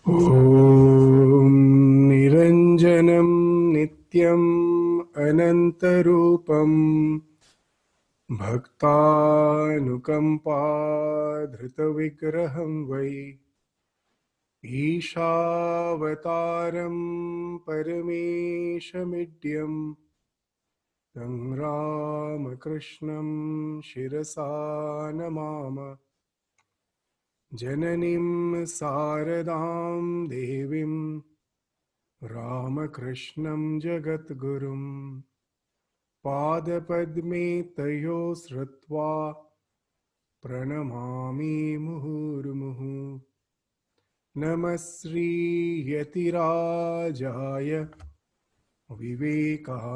ॐ निरञ्जनं नित्यम् अनन्तरूपम् भक्तानुकम्पाधृतविग्रहं वै ईशावतारं परमेशमिड्यं तं रामकृष्णं शिरसा नमाम जननीं शारदां देवीं रामकृष्णं जगद्गुरुं पादपद्मे तयो श्रुत्वा प्रणमामि मुहुर्मुहुः नमः श्रीयतिराजाय विवेकानन्दसूरये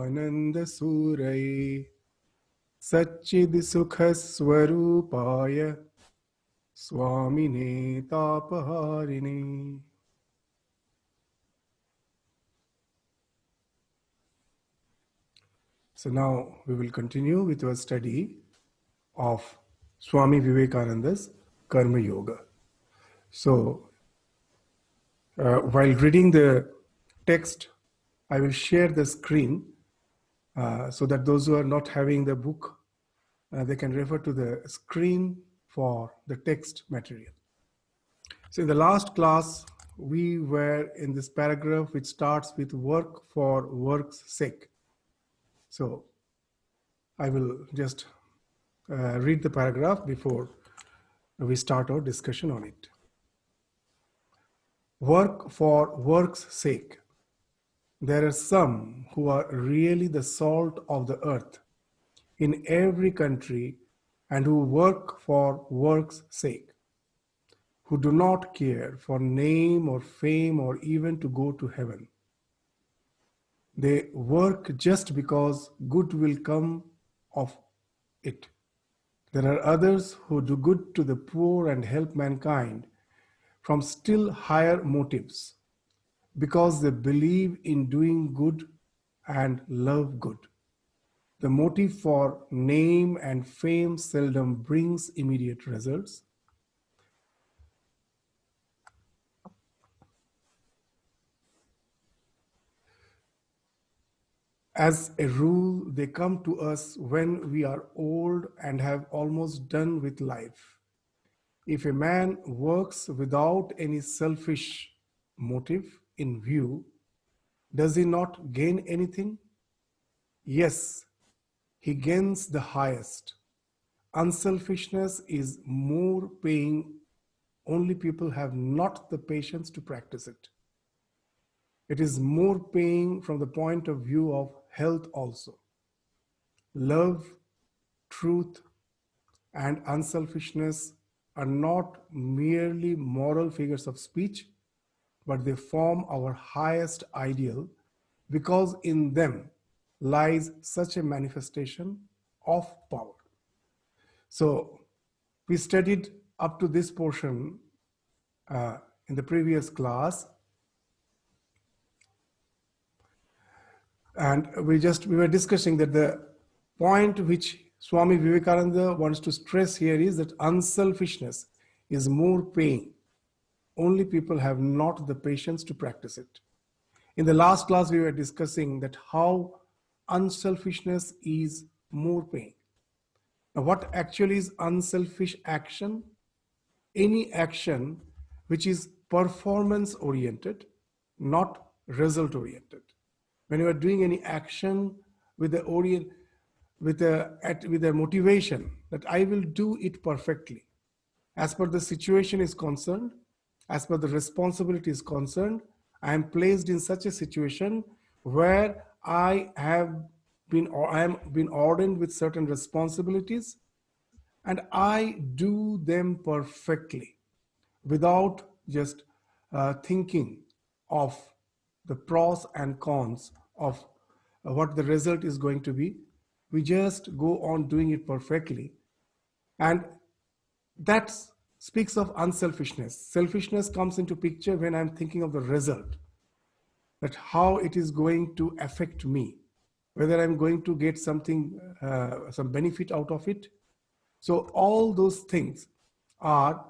सच्चिद्सुखस्वरूपाय स्वामिने तापहारिणे. So now we will continue with our study of Swami Vivekananda's Karma Yoga. So while reading the text, I will share the screen so that those who are not having the book, they can refer to the screen for the text material. So in the last class, we were in this paragraph which starts with work for work's sake. So I will just read the paragraph before we start our discussion on it. Work for work's sake. There are some who are really the salt of the earth in every country and who work for work's sake, who do not care for name or fame or even to go to heaven. They work just because good will come of it. There are others who do good to the poor and help mankind from still higher motives, because they believe in doing good and love good. The motive for name and fame seldom brings immediate results. As a rule, they come to us when we are old and have almost done with life. If a man works without any selfish motive in view, does he not gain anything? Yes, he gains the highest. Unselfishness is more paying, only people have not the patience to practice it. It is more paying from the point of view of health also. Love, truth, and unselfishness are not merely moral figures of speech, but they form our highest ideal, because in them lies such a manifestation of power. So we studied up to this portion in the previous class, and we were discussing that the point which Swami Vivekananda wants to stress here is that unselfishness is more paying. Only people have not the patience to practice it. In the last class, we were discussing that how unselfishness is more paying. Now, what actually is unselfish action? Any action which is performance oriented, not result oriented. When you are doing any action with the motivation that I will do it perfectly, as per the situation is concerned, as per the responsibility is concerned, I am placed in such a situation where I am been ordained with certain responsibilities, and I do them perfectly without just thinking of the pros and cons of what the result is going to be. We just go on doing it perfectly. And that speaks of unselfishness. Selfishness comes into picture when I'm thinking of the result, that how it is going to affect me, whether I'm going to get something, some benefit out of it. So all those things are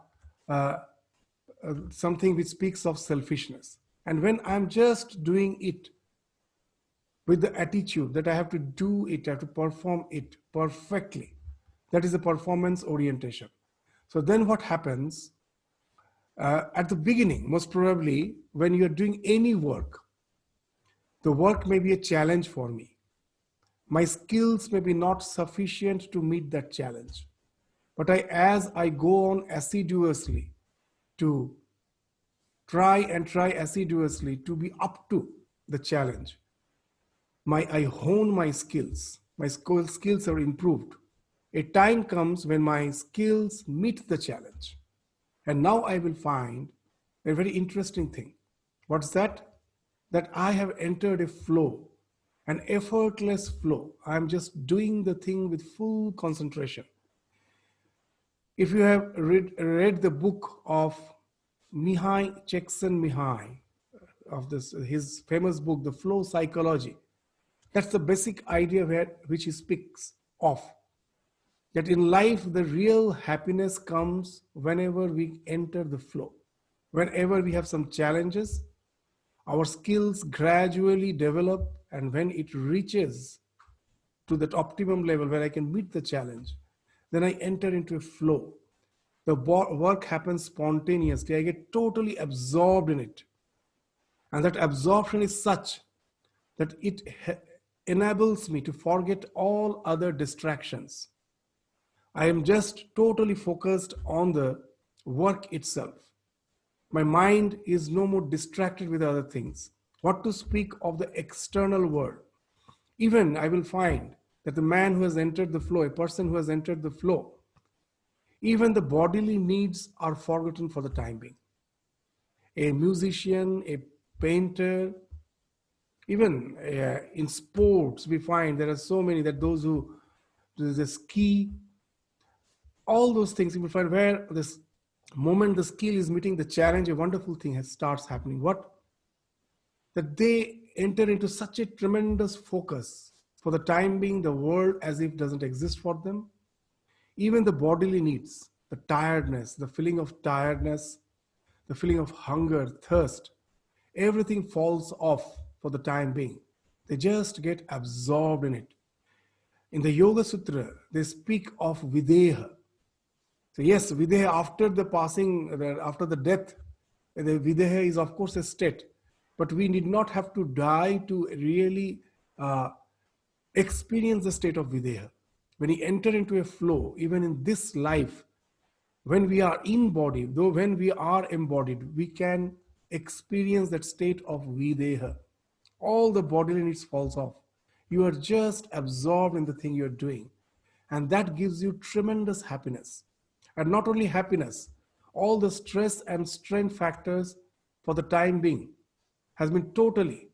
something which speaks of selfishness. And when I'm just doing it with the attitude that I have to do it, I have to perform it perfectly, that is a performance orientation. So then what happens? At the beginning, most probably, when you're doing any work, the work may be a challenge for me. My skills may be not sufficient to meet that challenge. But as I go on assiduously to try assiduously to be up to the challenge, I hone my skills. My skills are improved. A time comes when my skills meet the challenge. And now I will find a very interesting thing. What's that? That I have entered a flow, an effortless flow. I'm just doing the thing with full concentration. If you have read the book of Mihai Csikszentmihalyi, of his famous book, The Flow Psychology, that's the basic idea which he speaks of. That in life, the real happiness comes whenever we enter the flow. Whenever we have some challenges, our skills gradually develop, and when it reaches to that optimum level where I can meet the challenge, then I enter into a flow. The work happens spontaneously. I get totally absorbed in it. And that absorption is such that it enables me to forget all other distractions. I am just totally focused on the work itself. My mind is no more distracted with other things. What to speak of the external world? Even I will find that the man who has entered the flow, a person who has entered the flow, even the bodily needs are forgotten for the time being. A musician, a painter, even in sports, we find there are so many that those who do the ski, all those things you will find where this moment the skill is meeting the challenge, a wonderful thing starts happening. What? That they enter into such a tremendous focus. For the time being, the world as if doesn't exist for them. Even the bodily needs, the tiredness, the feeling of tiredness, the feeling of hunger, thirst, everything falls off for the time being. They just get absorbed in it. In the Yoga Sutra, they speak of Videha. So yes, Videha after the passing, after the death, the Videha is of course a state. But we need not have to die to really experience the state of Videha. When we enter into a flow, even in this life, when we are in body, though when we are embodied, we can experience that state of Videha. All the bodily needs falls off. You are just absorbed in the thing you're doing. And that gives you tremendous happiness. And not only happiness, all the stress and strain factors for the time being has been totally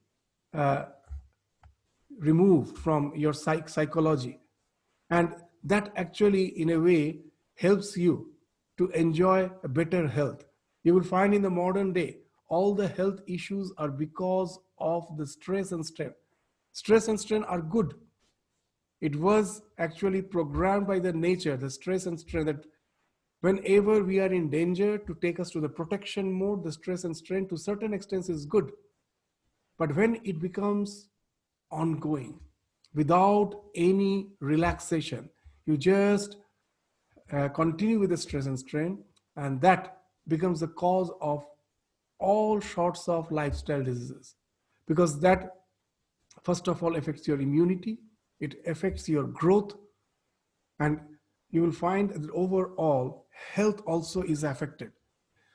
removed from your psychology. And that actually, in a way, helps you to enjoy a better health. You will find in the modern day, all the health issues are because of the stress and strain. Stress and strain are good. It was actually programmed by the nature, the stress and strain, that whenever we are in danger, to take us to the protection mode, the stress and strain to certain extent is good. But when it becomes ongoing, without any relaxation, you just continue with the stress and strain, and that becomes the cause of all sorts of lifestyle diseases. Because that, first of all, affects your immunity, it affects your growth, and you will find that overall health also is affected.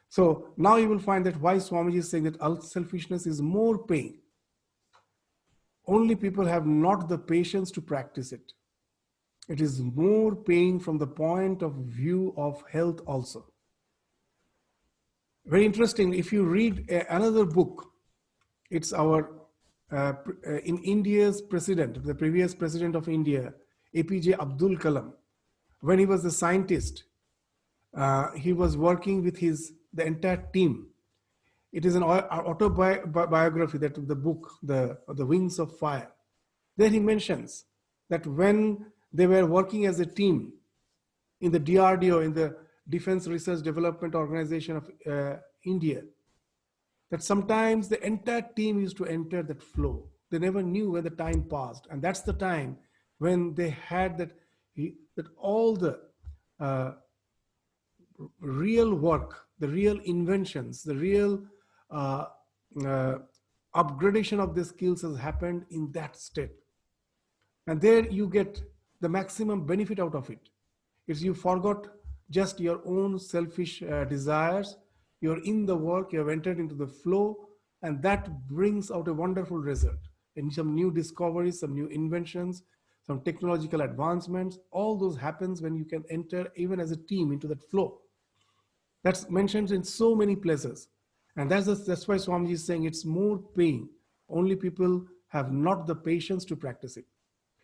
So now you will find that why Swamiji is saying that selfishness is more pain. Only people have not the patience to practice it. It is more pain from the point of view of health also. Very interesting, if you read another book, it's our, in India's president, the previous president of India, APJ Abdul Kalam, when he was a scientist, he was working with the entire team. It is an autobiography, that the book, the Wings of Fire. There he mentions that when they were working as a team in the DRDO, in the Defense Research Development Organization of India, that sometimes the entire team used to enter that flow. They never knew where the time passed, and that's the time when they had that all the uh, real work, the real inventions, the real uh, uh, upgradation of the skills has happened in that state. And there you get the maximum benefit out of it. It's you forgot just your own selfish desires. You're in the work, you have entered into the flow, and that brings out a wonderful result. And some new discoveries, some new inventions, some technological advancements, all those happens when you can enter even as a team into that flow. That's mentioned in so many places. And that's why Swamiji is saying it's more paying. Only people have not the patience to practice it.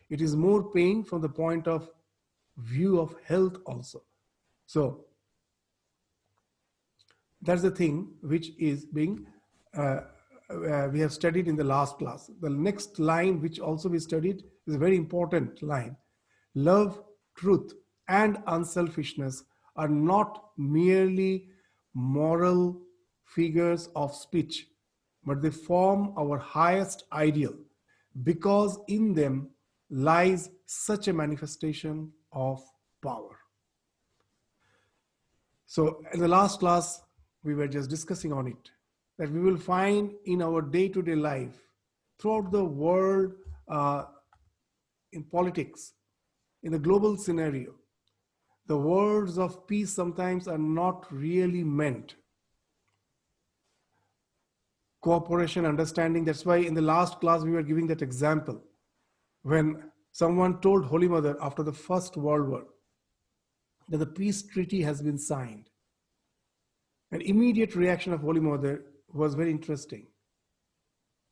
It is more paying from the point of view of health also. So that's the thing which is being we have studied in the last class. The next line which also we studied is a very important line. Love, truth, and unselfishness are not merely moral figures of speech, but they form our highest ideal because in them lies such a manifestation of power. So in the last class, we were just discussing on it, that we will find in our day-to-day life, throughout the world, in politics, in the global scenario, the words of peace sometimes are not really meant. Cooperation, understanding, that's why in the last class we were giving that example. When someone told Holy Mother after the First World War that the peace treaty has been signed, an immediate reaction of Holy Mother was very interesting.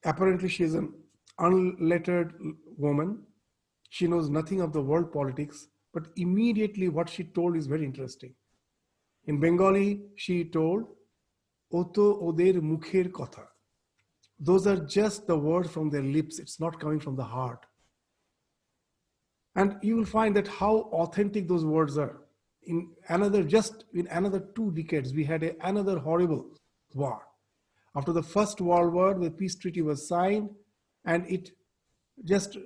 Apparently, she is an unlettered woman. She knows nothing of the world politics, but immediately what she told is very interesting. In Bengali, she told, Oto oder mukher kotha. Those are just the words from their lips. It's not coming from the heart. And you will find that how authentic those words are. In another 2 decades, we had another horrible war. After the First World War, the peace treaty was signed, and it just,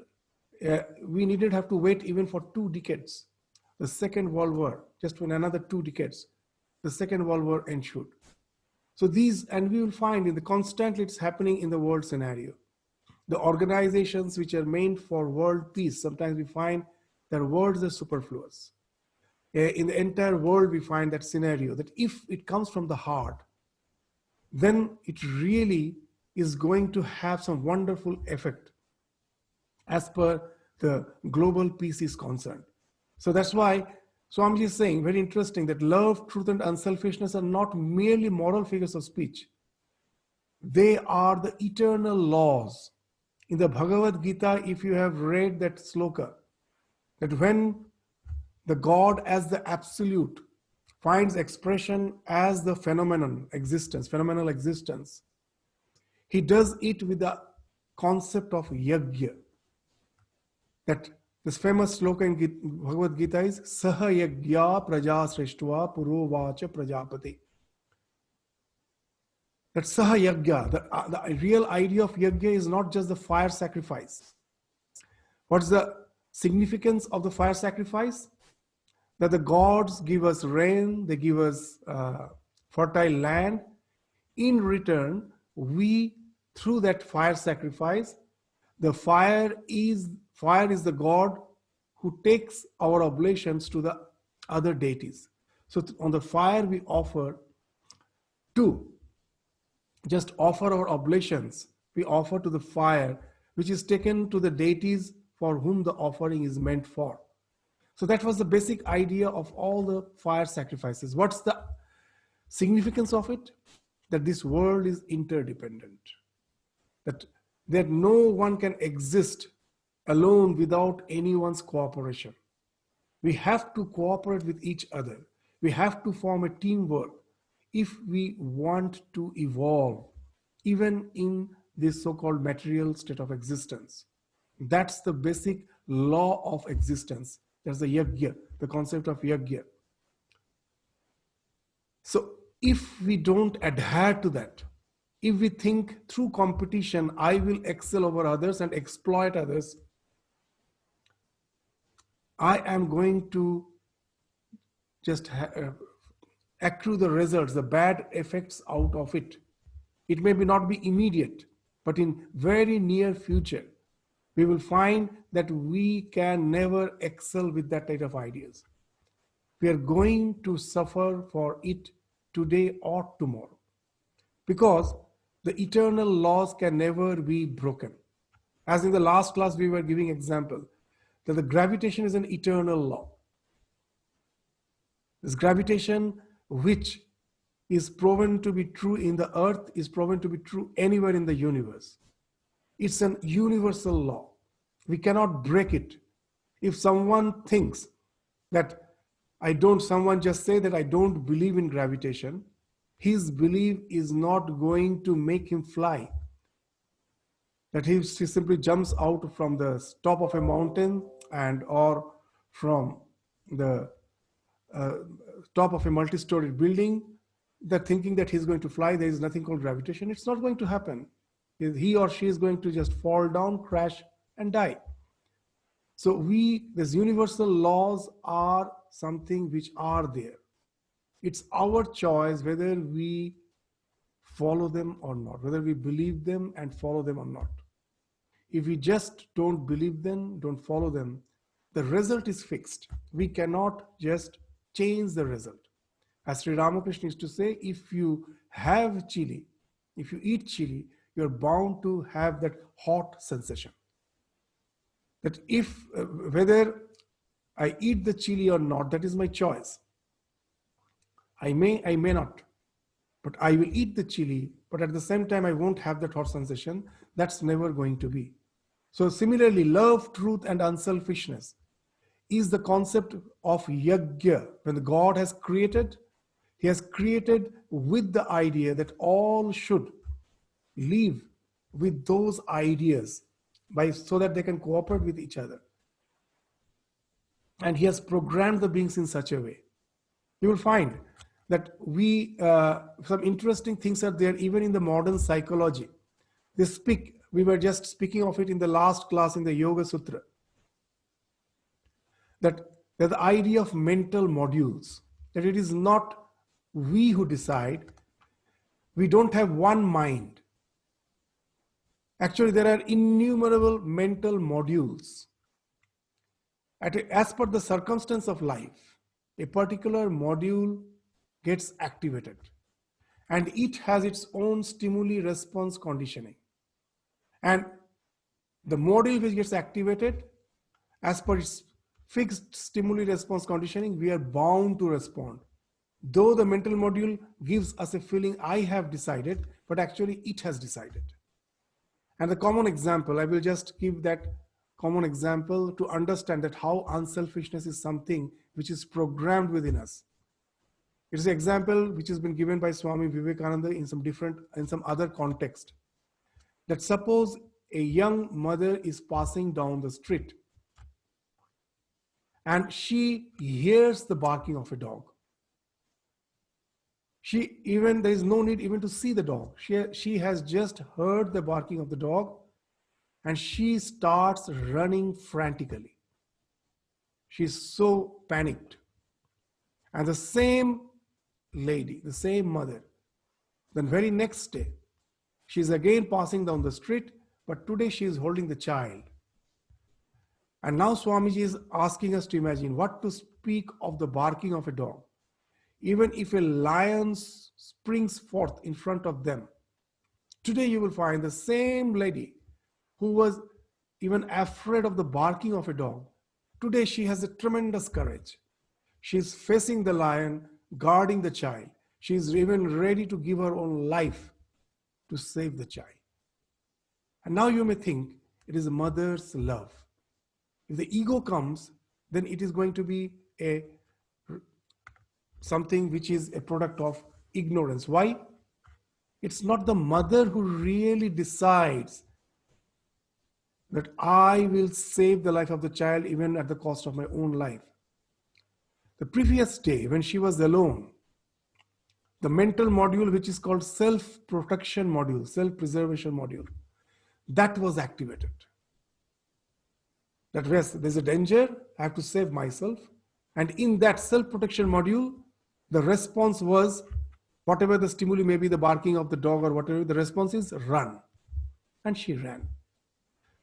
we needn't have to wait even for 2 decades. The Second World War, just in another 2 decades, the Second World War ensued. So these, and we will find in the constantly it's happening in the world scenario. The organizations which are meant for world peace, sometimes we find their words are superfluous. In the entire world, we find that scenario, that if it comes from the heart, then it really is going to have some wonderful effect as per the global peace is concerned. So that's why Swamiji is saying, very interesting, that love, truth, and unselfishness are not merely moral figures of speech. They are the eternal laws. In the Bhagavad Gita, if you have read that sloka, that when the God as the absolute finds expression as the phenomenal existence, he does it with the concept of yajna. That this famous sloka in Bhagavad Gita is Saha yajna praja srishtva puro vacha prajapati. That Saha yajna, the real idea of yajna is not just the fire sacrifice. What's the significance of the fire sacrifice? That the gods give us rain, they give us fertile land. In return, we, through that fire sacrifice, the fire is the god who takes our oblations to the other deities. So on the fire we offer to just offer our oblations. We offer to the fire, which is taken to the deities for whom the offering is meant for. So that was the basic idea of all the fire sacrifices. What's the significance of it? That this world is interdependent. That no one can exist alone without anyone's cooperation. We have to cooperate with each other. We have to form a teamwork if we want to evolve, even in this so-called material state of existence. That's the basic law of existence. That's the yajna, the concept of yajna. So If we don't adhere to that, if we think through competition, I will excel over others and exploit others, I am going to just accrue the results, the bad effects out of it. It may not be immediate, but in very near future, we will find that we can never excel with that type of ideas. We are going to suffer for it today or tomorrow, because the eternal laws can never be broken. As in the last class, we were giving example that the gravitation is an eternal law. This gravitation, which is proven to be true in the earth, is proven to be true anywhere in the universe. It's an universal law. We cannot break it. If someone thinks that someone just say that I don't believe in gravitation, his belief is not going to make him fly. That he simply jumps out from the top of a mountain or from the top of a multi-storied building, that thinking that he's going to fly, there is nothing called gravitation. It's not going to happen. He or she is going to just fall down, crash, and die. So these universal laws are something which are there. It's our choice whether we follow them or not, whether we believe them and follow them or not. If we just don't believe them, don't follow them, the result is fixed. We cannot just change the result. As Sri Ramakrishna used to say, if you have chili, if you eat chili, you're bound to have that hot sensation. That whether I eat the chili or not, that is my choice. I may not, but I will eat the chili, but at the same time, I won't have that hot sensation. That's never going to be. So similarly, love, truth, and unselfishness is the concept of yajna. When God has created, he has created with the idea that all should live with those ideas so that they can cooperate with each other. And he has programmed the beings in such a way. You will find that some interesting things are there even in the modern psychology. We were just speaking of it in the last class in the Yoga Sutra, that the idea of mental modules, that it is not we who decide. We don't have one mind. Actually, there are innumerable mental modules. As per the circumstance of life, a particular module gets activated, and it has its own stimuli response conditioning. And the module which gets activated, as per its fixed stimuli response conditioning, we are bound to respond. Though the mental module gives us a feeling, I have decided, but actually it has decided. And the common example, I will just give that common example to understand that how unselfishness is something which is programmed within us. It is an example which has been given by Swami Vivekananda in some other context. That suppose a young mother is passing down the street and she hears the barking of a dog. There is no need even to see the dog. She has just heard the barking of the dog and she starts running frantically. She's so panicked. And the same lady, the same mother, then very next day, she's again passing down the street, but today she is holding the child. And now Swamiji is asking us to imagine what to speak of the barking of a dog. Even if a lion springs forth in front of them, today you will find the same lady who was even afraid of the barking of a dog. Today she has a tremendous courage. She is facing the lion, guarding the child. She is even ready to give her own life to save the child. And now you may think it is a mother's love. If the ego comes, then it is going to be something which is a product of ignorance. Why? It's not the mother who really decides that I will save the life of the child even at the cost of my own life. The previous day, when she was alone, the mental module which is called self-protection module, self-preservation module, that was activated. That yes, there's a danger, I have to save myself. And in that self-protection module, the response was, whatever the stimuli may be, the barking of the dog or whatever, the response is run. And she ran.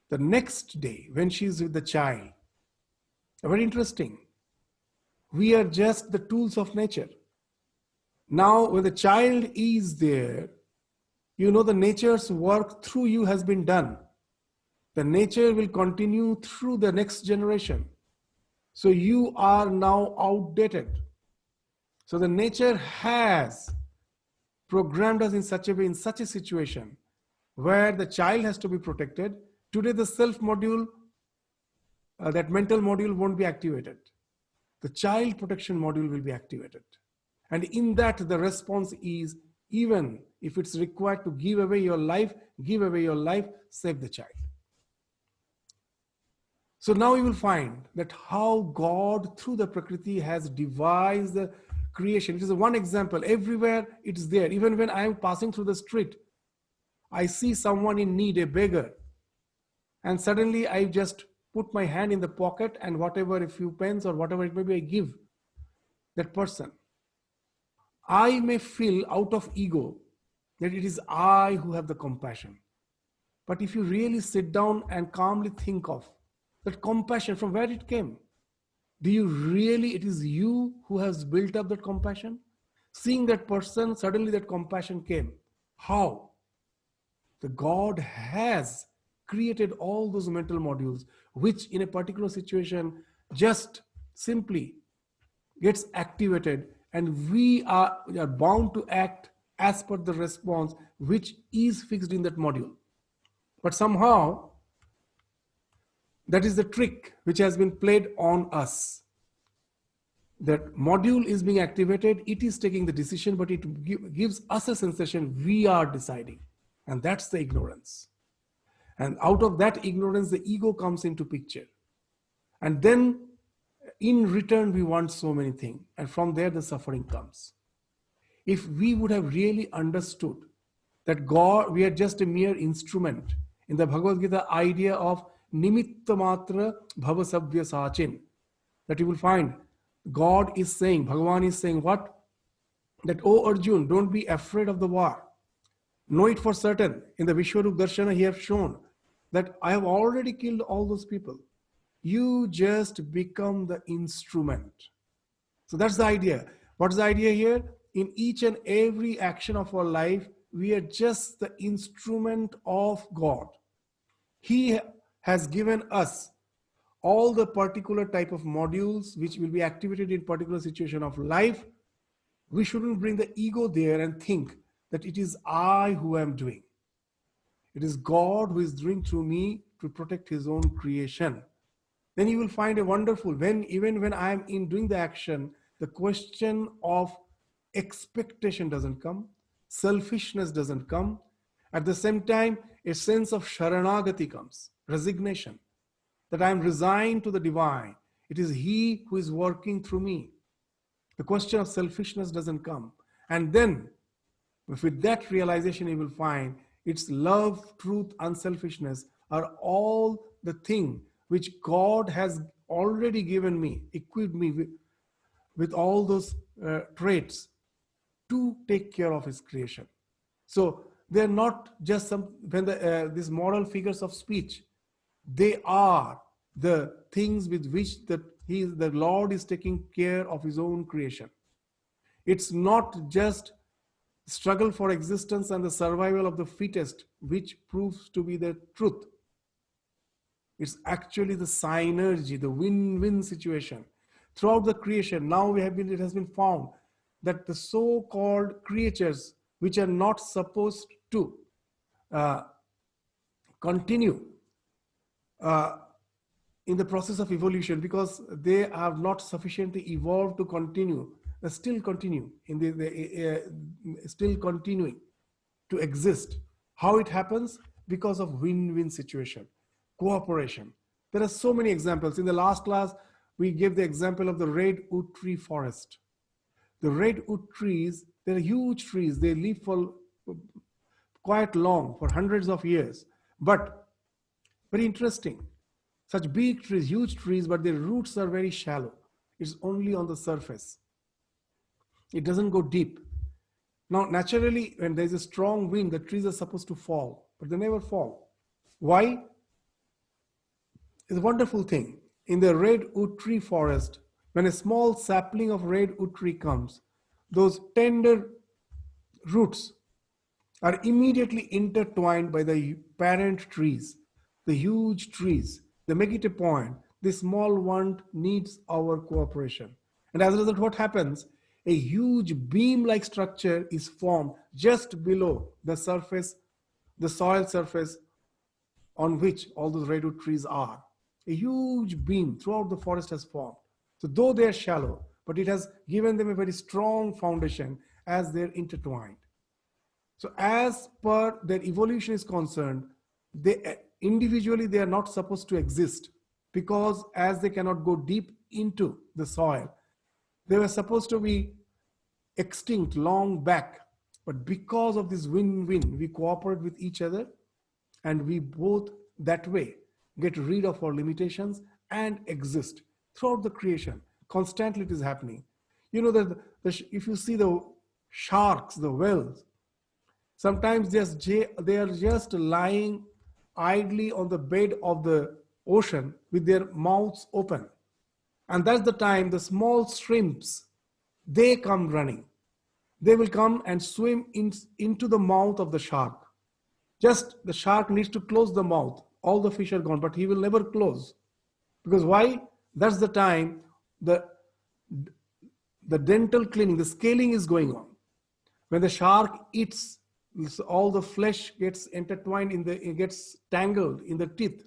The next day, when she's with the child, very interesting, we are just the tools of nature. Now, when the child is there, you know the nature's work through you has been done. The nature will continue through the next generation. So you are now outdated. So the nature has programmed us in such a way, in such a situation, where the child has to be protected. Today, the self module, that mental module won't be activated. The child protection module will be activated. And in that, the response is, even if it's required to give away your life, save the child. So now you will find that how God through the Prakriti has devised the creation. It is one example. Everywhere it's there. Even when I am passing through the street, I see someone in need, a beggar. And suddenly I just put my hand in the pocket and whatever, a few pence or whatever it may be, I give that person. I may feel out of ego that it is I who have the compassion. But if you really sit down and calmly think of that compassion, from where it came, do you really, it is you who has built up that compassion? Seeing that person, suddenly that compassion came. How? The God has created all those mental modules, which in a particular situation just simply gets activated, and we are bound to act as per the response which is fixed in that module. But somehow, that is the trick which has been played on us. That module is being activated, it is taking the decision, but it gives us a sensation we are deciding. And that's the ignorance. And out of that ignorance, the ego comes into picture. And then in return, we want so many things. And from there, the suffering comes. If we would have really understood that God, we are just a mere instrument. In the Bhagavad Gita, idea of nimitta matra bhavasabhya sachin, that you will find God is saying, Bhagavan is saying what? That, oh Arjun, don't be afraid of the war. Know it for certain. In the Vishwarup Darshana, he has shown that I have already killed all those people. You just become the instrument. So that's the idea. What's the idea here? In each and every action of our life, we are just the instrument of God. He has given us all the particular type of modules which will be activated in particular situation of life. We shouldn't bring the ego there and think that it is I who am doing. It is God who is doing through me to protect his own creation. Then you will find a wonderful, even when I am in doing the action, the question of expectation doesn't come, selfishness doesn't come. At the same time, a sense of sharanagati comes, resignation, that I am resigned to the divine. It is he who is working through me. The question of selfishness doesn't come. And then, with that realization, you will find it's love, truth, unselfishness are all the things which God has already given me, equipped me with all those traits to take care of his creation. So they're not just these moral figures of speech. They are the things with which the Lord is taking care of his own creation. It's not just struggle for existence and the survival of the fittest, which proves to be the truth. It's actually the synergy, the win-win situation. Throughout the creation, now it has been found that the so-called creatures which are not supposed to continue in the process of evolution because they are not sufficiently evolved to continue, still continue still continuing to exist. How it happens? Because of win-win situation, cooperation. There are so many examples. In the last class, we gave the example of the red wood tree forest. The red wood trees They're huge trees. They live for quite long, for hundreds of years. But very interesting. Such big trees, huge trees, but their roots are very shallow. It's only on the surface. It doesn't go deep. Now, naturally, when there's a strong wind, the trees are supposed to fall, but they never fall. Why? It's a wonderful thing. In the redwood tree forest, when a small sapling of redwood tree comes, those tender roots are immediately intertwined by the parent trees, the huge trees. They make it a point. The small one needs our cooperation. And as a result, what happens? A huge beam like structure is formed just below the surface, the soil surface on which all those redwood trees are. A huge beam throughout the forest has formed. So, though they are shallow, but it has given them a very strong foundation as they're intertwined. So as per their evolution is concerned, they individually they are not supposed to exist, because as they cannot go deep into the soil, they were supposed to be extinct long back. But because of this win-win, we cooperate with each other, and we both that way get rid of our limitations and exist throughout the creation. Constantly it is happening. You know that if you see the sharks, the whales, sometimes they are just lying idly on the bed of the ocean with their mouths open. And that's the time the small shrimps, they come running. They will come and swim into the mouth of the shark. Just the shark needs to close the mouth. All the fish are gone, but he will never close. Because why? That's the time the dental cleaning, the scaling is going on. When the shark eats, all the flesh gets intertwined it gets tangled in the teeth.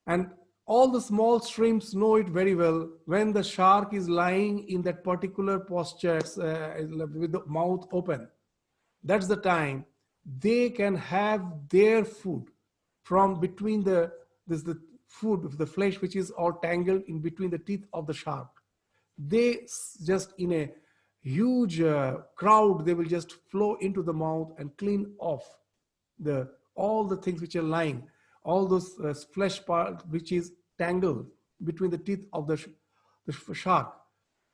And all the small shrimps know it very well. When the shark is lying in that particular posture with the mouth open, that's the time they can have their food from between the food, the flesh which is all tangled in between the teeth of the shark. They just in a huge crowd, they will just flow into the mouth and clean off all the things which are lying, all those flesh part which is tangled between the teeth of the shark.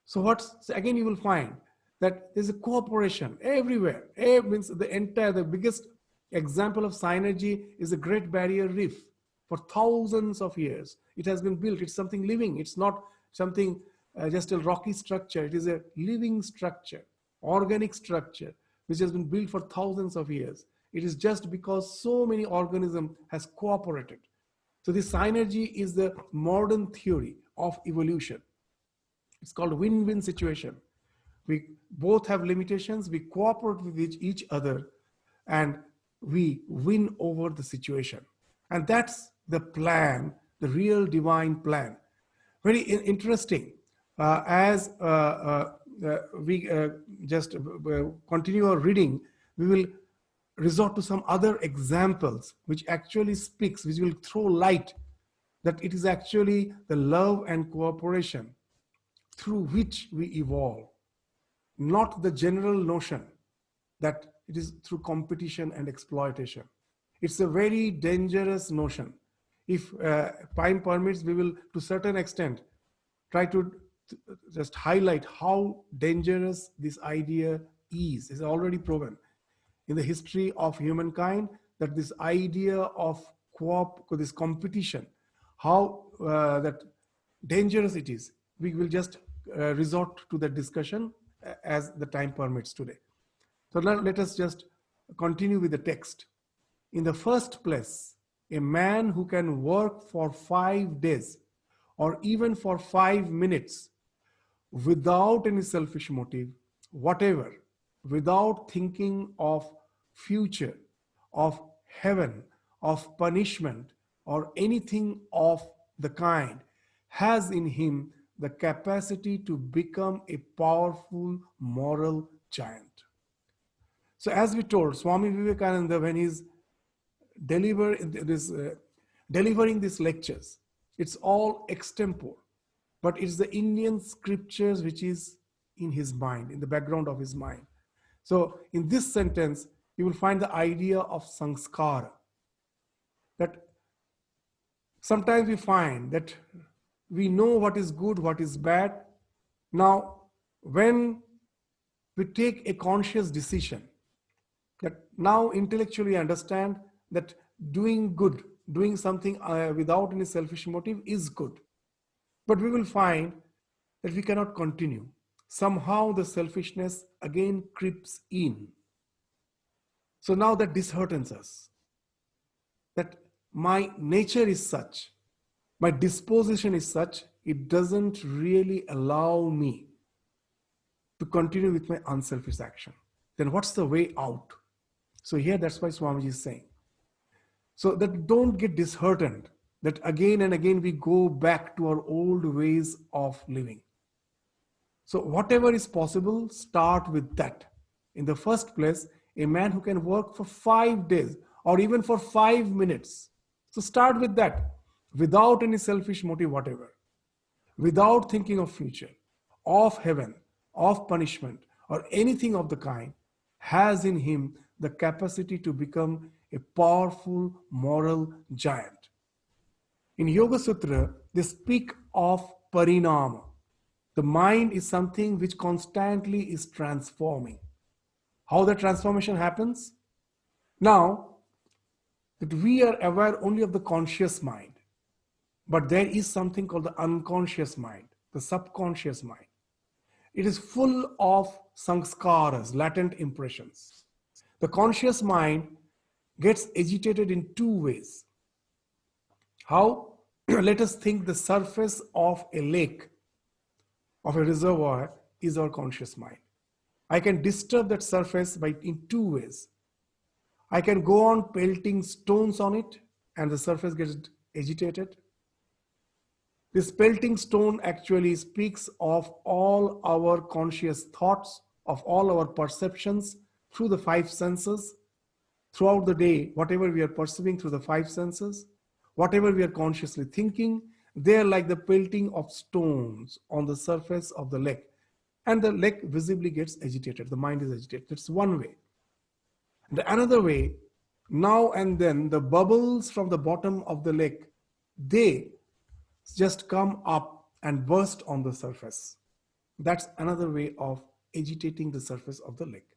So again you will find that there's a cooperation everywhere. Means the biggest example of synergy is the Great Barrier Reef. For thousands of years, it has been built. It's something living. It's not something just a rocky structure. It is a living structure, organic structure, which has been built for thousands of years. It is just because so many organisms has cooperated. So this synergy is the modern theory of evolution. It's called win-win situation. We both have limitations, we cooperate with each other, and we win over the situation. And that's the plan, the real divine plan. Very interesting. As we just continue our reading, we will resort to some other examples which actually speaks, which will throw light that it is actually the love and cooperation through which we evolve, not the general notion that it is through competition and exploitation. It's a very dangerous notion. If time permits, we will, to a certain extent, try to just highlight how dangerous this idea is. It's already proven in the history of humankind that this idea of this competition, how that dangerous it is. We will just resort to that discussion as the time permits today. So let us just continue with the text. In the first place, a man who can work for 5 days or even for 5 minutes without any selfish motive whatever, without thinking of future, of heaven, of punishment, or anything of the kind, has in him the capacity to become a powerful moral giant. So as we told, Swami Vivekananda, when he's delivering these lectures, it's all extempore, but it's the Indian scriptures which is in his mind, in the background of his mind. So in this sentence, you will find the idea of sanskara, that sometimes we find that we know what is good, what is bad. Now, when we take a conscious decision, that now intellectually understand that doing good, doing something without any selfish motive is good. But we will find that we cannot continue. Somehow the selfishness again creeps in. So now that disheartens us, that my nature is such, my disposition is such, it doesn't really allow me to continue with my unselfish action. Then what's the way out? So here that's why Swamiji is saying. So that don't get disheartened, that again and again we go back to our old ways of living. So whatever is possible, start with that. In the first place, a man who can work for 5 days or even for 5 minutes. So start with that without any selfish motive whatever, without thinking of future, of heaven, of punishment, or anything of the kind, has in him the capacity to become a powerful moral giant. In Yoga Sutra, they speak of parinama. The mind is something which constantly is transforming. How the transformation happens? Now, that we are aware only of the conscious mind, but there is something called the unconscious mind, the subconscious mind. It is full of sanskaras, latent impressions. The conscious mind gets agitated in two ways. How? Let us think the surface of a lake, of a reservoir, is our conscious mind. I can disturb that surface in two ways. I can go on pelting stones on it and the surface gets agitated. This pelting stone actually speaks of all our conscious thoughts, of all our perceptions through the five senses. Throughout the day, whatever we are perceiving through the five senses, whatever we are consciously thinking, they are like the pelting of stones on the surface of the lake. And the lake visibly gets agitated. The mind is agitated. That's one way. The another way, now and then, the bubbles from the bottom of the lake, they just come up and burst on the surface. That's another way of agitating the surface of the lake.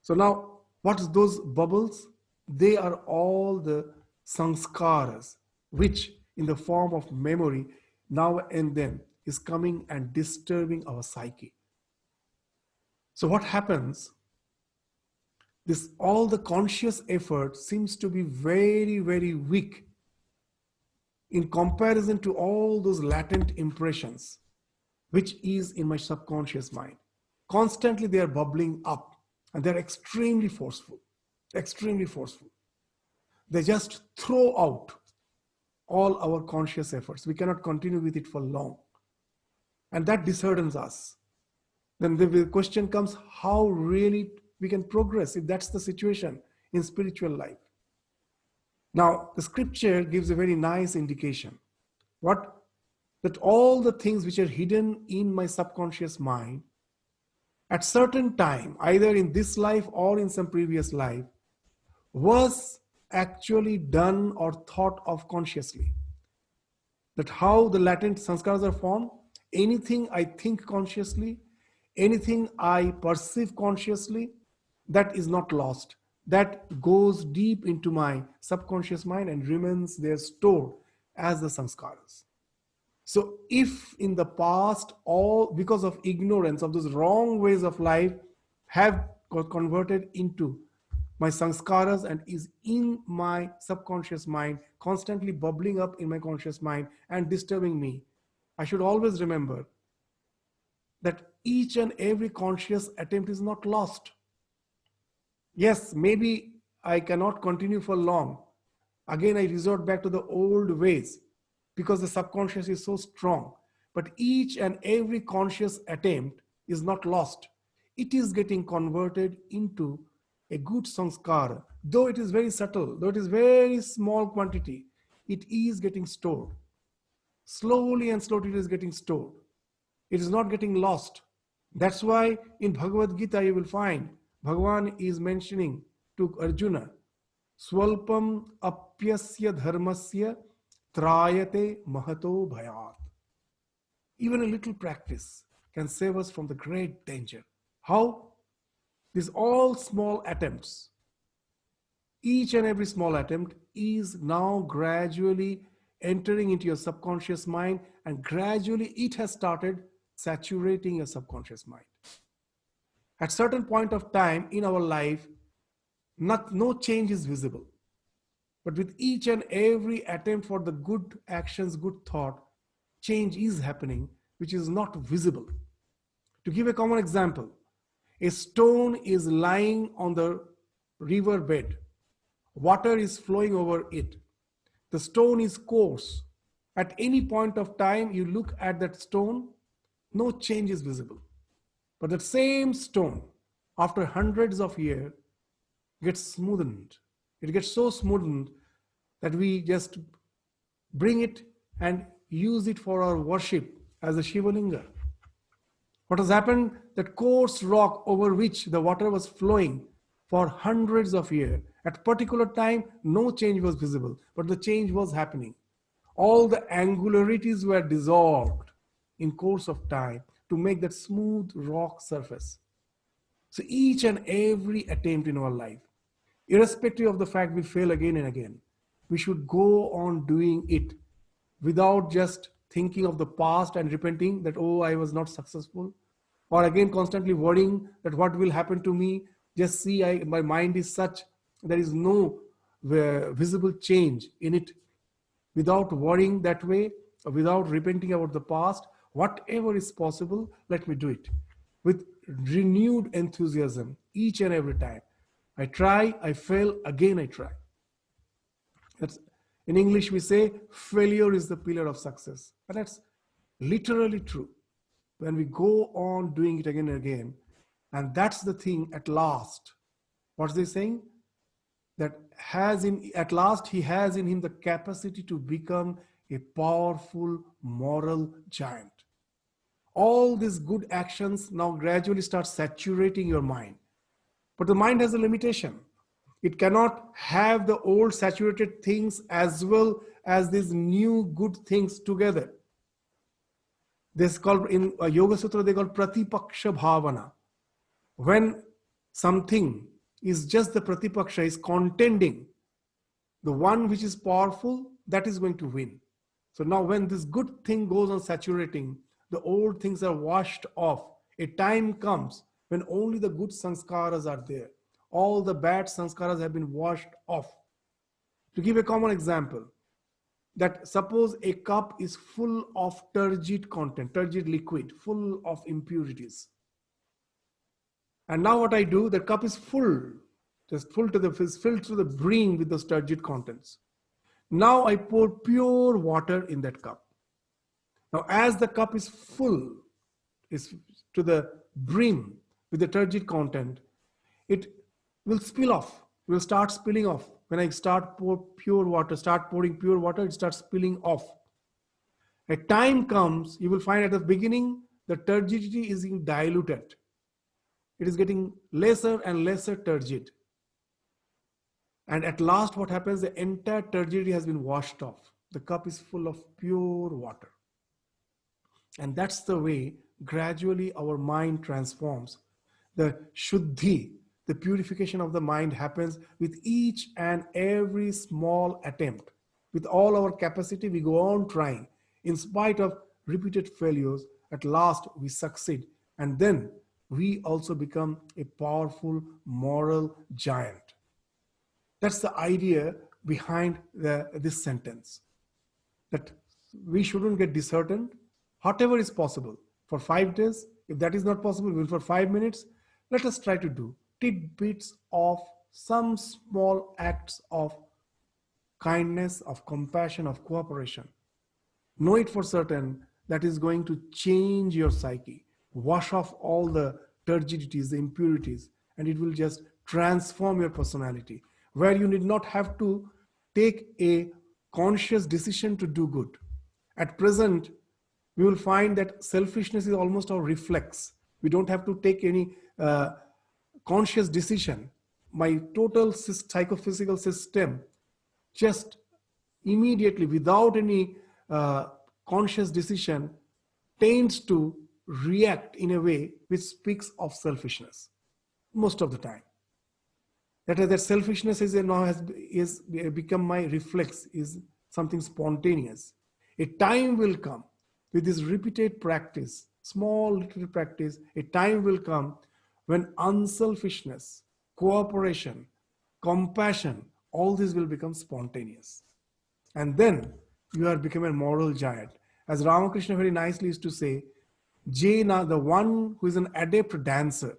So now, what is those bubbles? They are all the sanskaras, which in the form of memory, now and then is coming and disturbing our psyche. So what happens? All the conscious effort seems to be very, very weak in comparison to all those latent impressions, which is in my subconscious mind. Constantly they are bubbling up and they're extremely forceful, extremely forceful. They just throw out all our conscious efforts. We cannot continue with it for long. And that disheartens us. Then the question comes, how really we can progress if that's the situation in spiritual life? Now, the scripture gives a very nice indication. What? That all the things which are hidden in my subconscious mind, at certain time, either in this life or in some previous life, was actually done or thought of consciously. That how the latent sanskaras are formed, anything I think consciously, anything I perceive consciously, that is not lost. That goes deep into my subconscious mind and remains there stored as the sanskaras. So if in the past, all because of ignorance of those wrong ways of life have got converted into my sanskaras and is in my subconscious mind, constantly bubbling up in my conscious mind and disturbing me, I should always remember that each and every conscious attempt is not lost. Yes, maybe I cannot continue for long. Again, I resort back to the old ways because the subconscious is so strong. But each and every conscious attempt is not lost. It is getting converted into a good sanskara. Though it is very subtle, though it is very small quantity, it is getting stored. Slowly and slowly it is getting stored. It is not getting lost. That's why in Bhagavad Gita you will find Bhagavan is mentioning to Arjuna, Swalpam apyasya dharmasya trayate mahato bhayat. Even a little practice can save us from the great danger. How? These all small attempts, each and every small attempt is now gradually entering into your subconscious mind, and gradually it has started saturating your subconscious mind. At certain point of time in our life, no change is visible. But with each and every attempt for the good actions, good thought, change is happening, which is not visible. To give a common example, a stone is lying on the river bed. Water is flowing over it. The stone is coarse. At any point of time, you look at that stone, no change is visible. But that same stone, after hundreds of years, gets smoothened. It gets so smoothened that we just bring it and use it for our worship as a Shivalinga. What has happened? That coarse rock over which the water was flowing for hundreds of years, at particular time, no change was visible, but the change was happening. All the angularities were dissolved in course of time to make that smooth rock surface. So each and every attempt in our life, irrespective of the fact we fail again and again, we should go on doing it without just thinking of the past and repenting that, oh, I was not successful, or again constantly worrying that what will happen to me. Just see, my mind is such, there is no visible change in it. Without worrying that way, without repenting about the past, whatever is possible, let me do it with renewed enthusiasm each and every time. I try, I fail, again I try. That's, in English we say failure is the pillar of success. And that's literally true. When we go on doing it again and again, and that's the thing at last. What's they saying? That at last he has in him the capacity to become a powerful moral giant. All these good actions now gradually start saturating your mind. But the mind has a limitation. It cannot have the old saturated things as well as these new good things together. This is called, in a Yoga Sutra, they call Pratipaksha Bhavana. When something is just the Pratipaksha, is contending, the one which is powerful, that is going to win. So now when this good thing goes on saturating, the old things are washed off. A time comes when only the good sanskaras are there. All the bad sanskaras have been washed off. To give a common example, that suppose a cup is full of turgid content, turgid liquid, full of impurities. And now what I do, the cup is full, just full to the, is filled to the brim with those turgid contents. Now I pour pure water in that cup. Now as the cup is full, is to the brim with the turgid content, it will spill off, will start spilling off. When I start pouring pure water, it starts spilling off. A time comes, you will find at the beginning, the turgidity is being diluted. It is getting lesser and lesser turgid. And at last what happens, the entire turgidity has been washed off. The cup is full of pure water. And that's the way gradually our mind transforms. The shuddhi, the purification of the mind happens with each and every small attempt. With all our capacity, we go on trying. In spite of repeated failures, at last we succeed. And then we also become a powerful moral giant. That's the idea behind this sentence. That we shouldn't get disheartened. Whatever is possible. For 5 days, if that is not possible, even for 5 minutes, let us try to do tidbits of some small acts of kindness, of compassion, of cooperation. Know it for certain that is going to change your psyche, wash off all the turgidities, the impurities, and it will just transform your personality, where you need not have to take a conscious decision to do good. At present, we will find that selfishness is almost our reflex. We don't have to take any conscious decision. My total psychophysical system just immediately, without any conscious decision, tends to react in a way which speaks of selfishness most of the time. That selfishness is now is become my reflex, is something spontaneous. A time will come with this repeated practice, small little practice, a time will come when unselfishness, cooperation, compassion, all this will become spontaneous. And then you are become a moral giant. As Ramakrishna very nicely used to say, Jaina, the one who is an adept dancer,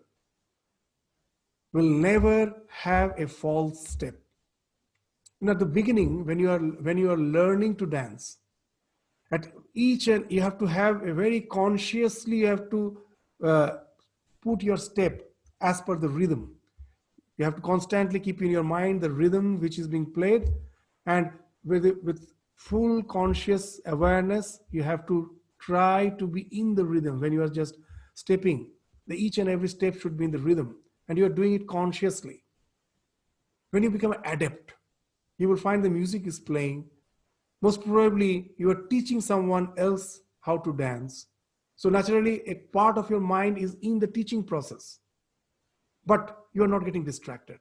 will never have a false step. At the beginning, when you are learning to dance, at each and you have to have a very consciously, you have to uh, put your step as per the rhythm. You have to constantly keep in your mind the rhythm which is being played, and with full conscious awareness, you have to try to be in the rhythm when you are just stepping. Each and every step should be in the rhythm, and you are doing it consciously. When you become an adept, you will find the music is playing. Most probably, you are teaching someone else how to dance. So naturally, a part of your mind is in the teaching process. But you are not getting distracted.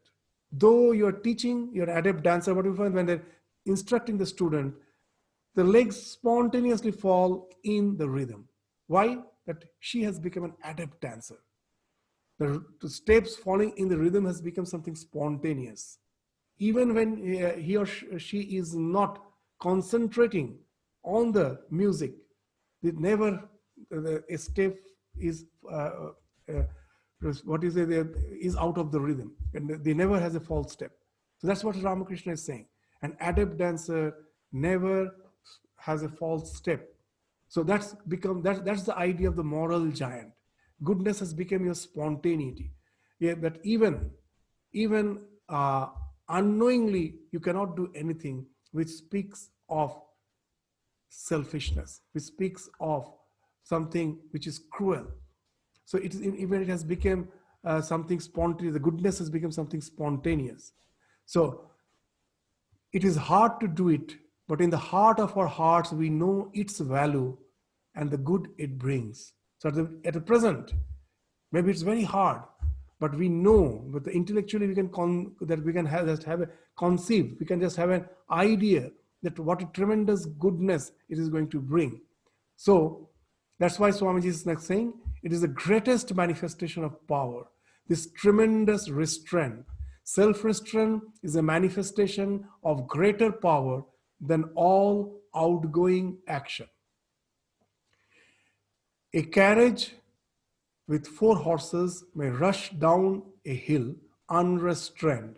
Though you are teaching, you're an adept dancer, what you find when they're instructing the student, the legs spontaneously fall in the rhythm. Why? That she has become an adept dancer. The steps falling in the rhythm has become something spontaneous. Even when he or she is not concentrating on the music, it never, a step is uh, what is it, is out of the rhythm, and they never has a false step. So that's what Ramakrishna is saying. An adept dancer never has a false step. So that's the idea of the moral giant. Goodness has become your spontaneity. Yeah, that even unknowingly you cannot do anything which speaks of selfishness, which speaks of something which is cruel. So even it has become something spontaneous. The goodness has become something spontaneous. So it is hard to do it, but in the heart of our hearts, we know its value and the good it brings. So at the present, maybe it's very hard, but we know, but intellectually we can that we can just have a conceive, we can just have an idea that what a tremendous goodness it is going to bring. So that's why Swamiji is next saying it is the greatest manifestation of power, this tremendous restraint. Self-restraint is a manifestation of greater power than all outgoing action. A carriage with 4 horses may rush down a hill unrestrained,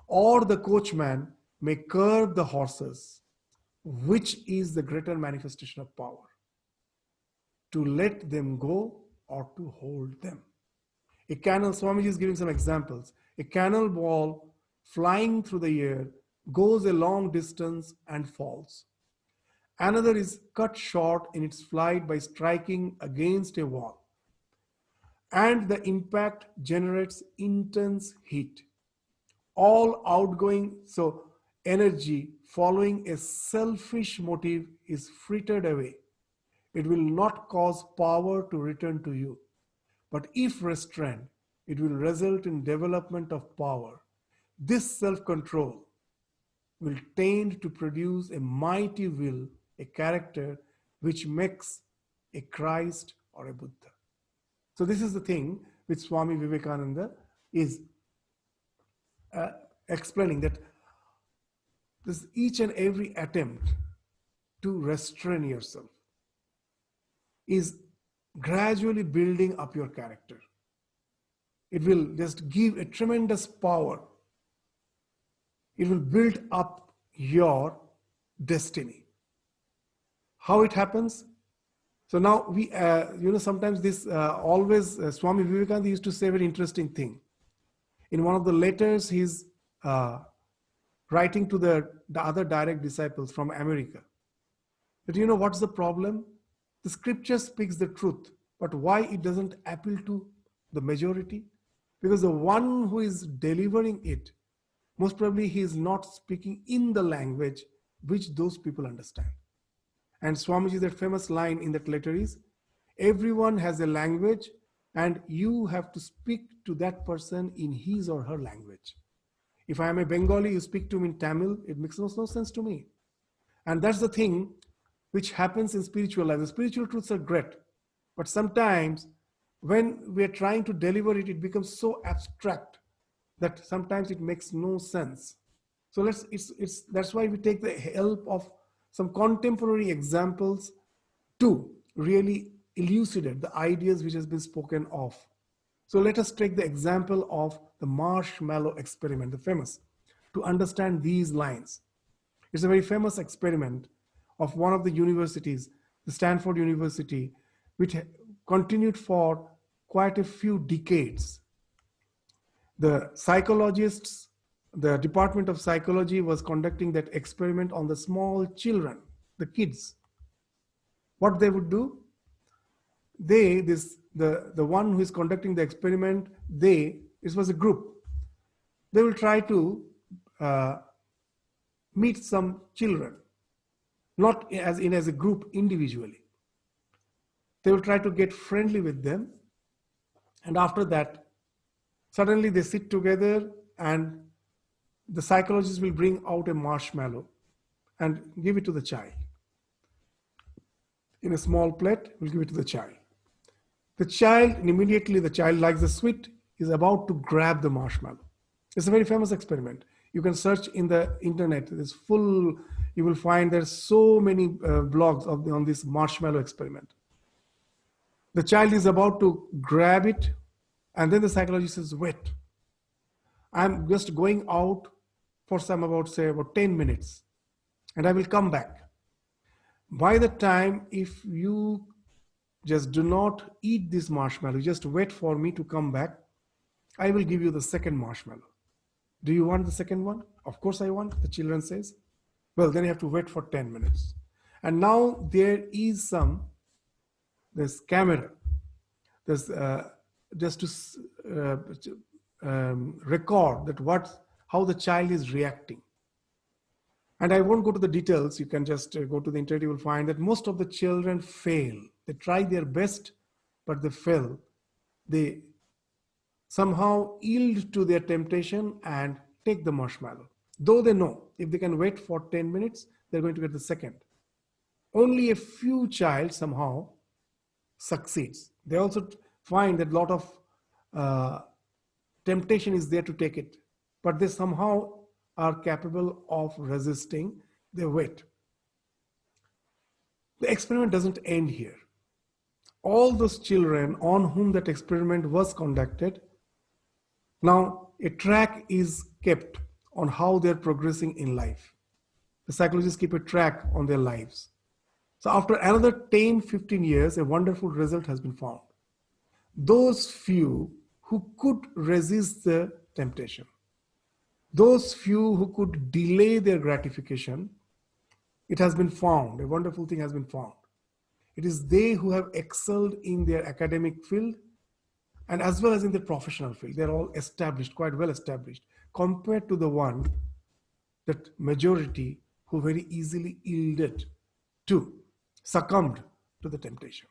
or the coachman may curb the horses. Which is the greater manifestation of power? To let them go or to hold them? A cannon, Swamiji is giving some examples. A cannonball flying through the air goes a long distance and falls. Another is cut short in its flight by striking against a wall, and the impact generates intense heat. All outgoing, so energy following a selfish motive is frittered away. It will not cause power to return to you. But if restrained, it will result in development of power. This self-control will tend to produce a mighty will, a character which makes a Christ or a Buddha. So this is the thing which Swami Vivekananda is explaining, that this each and every attempt to restrain yourself is gradually building up your character. It will just give a tremendous power. It will build up your destiny. How it happens? So now sometimes this always Swami Vivekananda used to say a very interesting thing. In one of the letters, he's writing to the other direct disciples from America. But you know what's the problem? The scripture speaks the truth, But why it doesn't appeal to the majority? Because the one who is delivering it, most probably he is not speaking in the language which those people understand. And Swamiji's that famous line in that letter is, everyone has a language and you have to speak to that person in his or her language. If I am a Bengali, you speak to me in Tamil, it makes no sense to me. And that's the thing which happens in spiritual life. The spiritual truths are great, but sometimes when we are trying to deliver it, it becomes so abstract that sometimes it makes no sense. So that's why we take the help of some contemporary examples to really elucidate the ideas which has been spoken of. So let us take the example of the marshmallow experiment, the famous, to understand these lines. It's a very famous experiment of one of the universities, the Stanford University, which continued for quite a few decades. The psychologists, the Department of Psychology was conducting that experiment on the small children, the kids. What they would do, the one who is conducting the experiment, this was a group. They will try to meet some children, not as a group individually. They will try to get friendly with them. And after that, suddenly they sit together and the psychologist will bring out a marshmallow and give it to the child. In a small plate, we'll give it to the child. The child, and immediately the child likes the sweet, is about to grab the marshmallow. It's a very famous experiment. You can search in the internet. It's full, you will find there's so many blogs on this marshmallow experiment. The child is about to grab it, and then the psychologist says, wait, I'm just going out for about 10 minutes, and I will come back. By the time, if you just do not eat this marshmallow, just wait for me to come back, I will give you the second marshmallow. Do you want the second one? Of course I want, the children says. Well, then you have to wait for 10 minutes. And now there is this camera, there's just to record that how the child is reacting. And I won't go to the details. You can just go to the internet. You will find that most of the children fail. They try their best, but they fail. They somehow yield to their temptation and take the marshmallow. Though they know if they can wait for 10 minutes, they're going to get the second. Only a few child somehow succeeds. They also find that a lot of temptation is there to take it, but they somehow are capable of resisting. They wait. The experiment doesn't end here. All those children on whom that experiment was conducted, now a track is kept on how they're progressing in life. The psychologists keep a track on their lives. So after another 10-15 years, a wonderful result has been found. Those few who could resist the temptation, those few who could delay their gratification, it has been found, a wonderful thing has been found. It is they who have excelled in their academic field and as well as in their professional field. They're all established, quite well established, compared to the one, that majority who very easily yielded to, succumbed to the temptation.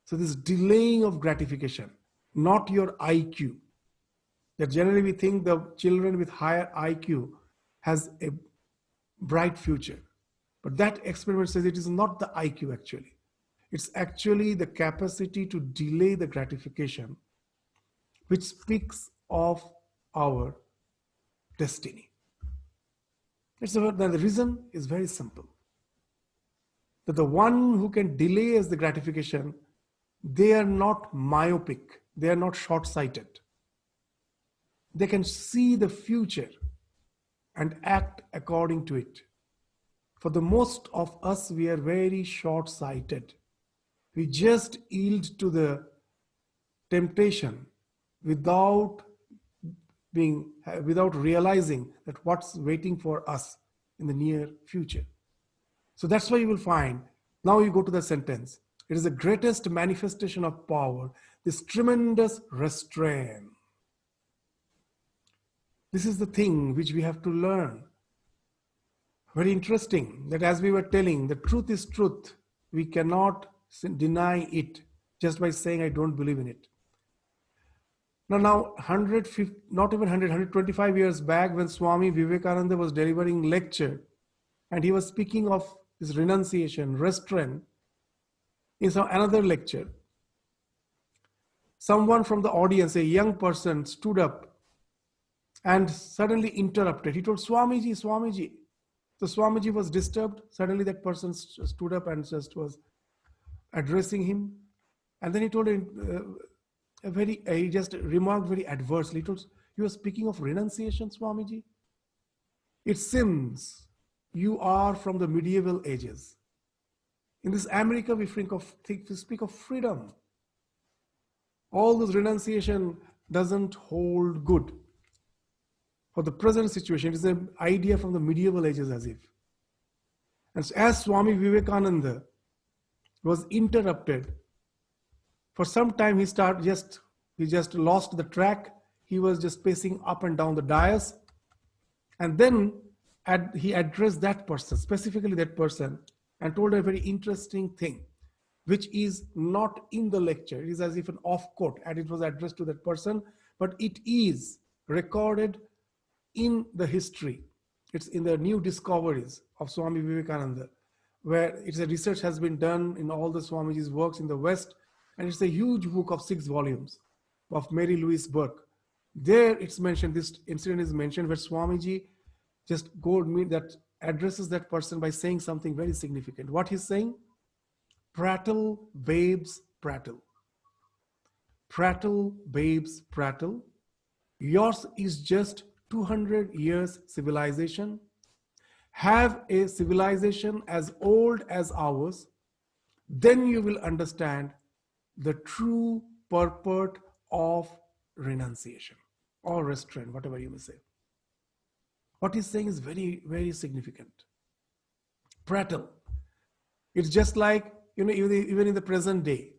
So this delaying of gratification, not your IQ. That generally we think the children with higher IQ has a bright future. But that experiment says it is not the IQ actually. It's actually the capacity to delay the gratification which speaks of our destiny. The reason is very simple. That the one who can delay as the gratification, they are not myopic, they are not short-sighted. They can see the future and act according to it. For the most of us, we are very short-sighted. We just yield to the temptation without realizing that what's waiting for us in the near future. So that's why you will find, now you go to the sentence, It is the greatest manifestation of power, this tremendous restraint. This is the thing which we have to learn. Very interesting that as we were telling, the truth is truth. We cannot deny it just by saying, I don't believe in it. Now 150, not even 100, 125 years back, when Swami Vivekananda was delivering lecture, and he was speaking of this renunciation, restraint, in another lecture, someone from the audience, a young person, stood up and suddenly interrupted. He told, Swamiji, Swamiji. So Swamiji was disturbed. Suddenly that person stood up and just was addressing him. And then he told him, he just remarked very adversely. He told, you are speaking of renunciation, Swamiji? It seems you are from the medieval ages. In this America, we speak of freedom. All this renunciation doesn't hold good for the present situation. It is an idea from the medieval ages, as if. And as Swami Vivekananda was interrupted, for some time he just lost the track. He was just pacing up and down the dais, and then he addressed that person, specifically that person, and told a very interesting thing, which is not in the lecture. It is as if an off quote, and it was addressed to that person, but it is recorded in the history. It's in the new discoveries of Swami Vivekananda, where it's a research has been done in all the Swamiji's works in the West, and it's a huge book of 6 volumes of Mary Louise Burke. There it's mentioned, this incident is mentioned, where Swamiji just addresses that person by saying something very significant. What he's saying? Prattle, babes, prattle. Prattle, babes, prattle. Yours is just 200 years civilization. Have a civilization as old as ours. Then you will understand the true purport of renunciation or restraint, whatever you may say. What he's saying is very, very significant. Prattle. It's just like, even in the present day,